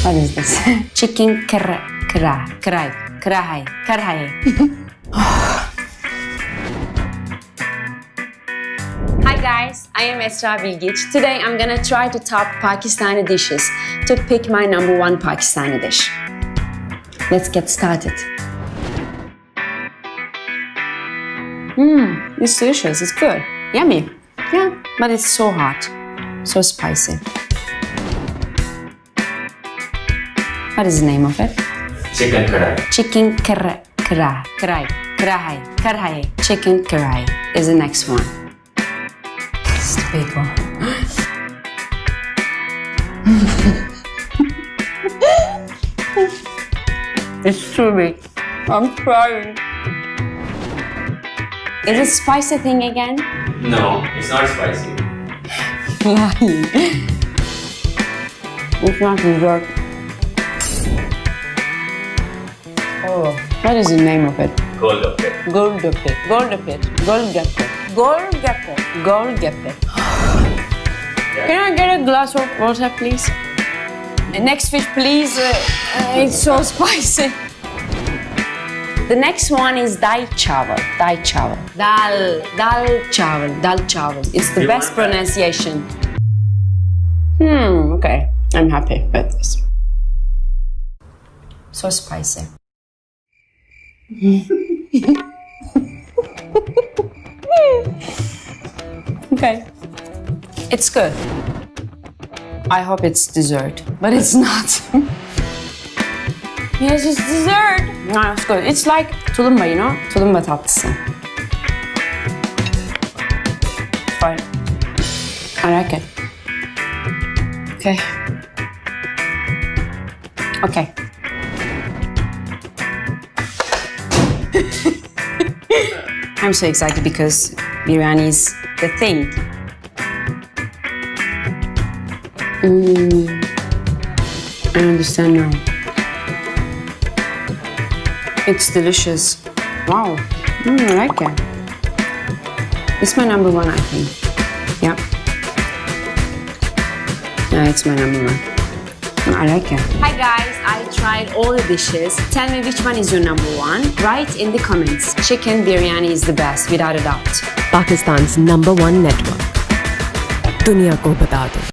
What is this? Chicken karahi. Hi guys, I am Esra Bilgic. Today I'm gonna try to top Pakistani dishes to pick my number one Pakistani dish. Let's get started. It's delicious, it's good. Yummy. Yeah, but it's so hot. So spicy. What is the name of it? Chicken karahi. Chicken karahi. Chicken karahi is the next one. It's the big one. It's too big. I'm crying. Is it spicy thing again? No, it's not spicy. Lying. It's not dessert. Oh, what is the name of it? Golgappe. Golgappe. Can I get a glass of water, please? The next fish, please. It's so spicy. The next one is dal chawal. Dal chawal. It's the best pronunciation. Okay. I'm happy with this. So spicy. Okay. It's good. I hope it's dessert, but it's not. Yes, it's dessert. No, it's good. It's like tulumba, you know? Tulumba tatlısı. Fine. I like it. Okay. Okay. I'm so excited because biryani is the thing. I understand now. It's delicious. Wow. I like it. It's my number one, I think. Yeah. Yeah, it's my number one. I like it. Hi guys, I tried all the dishes. Tell me which one is your number one. Write in the comments. Chicken biryani is the best, without a doubt. Pakistan's #1 network. दुनिया को बता दो.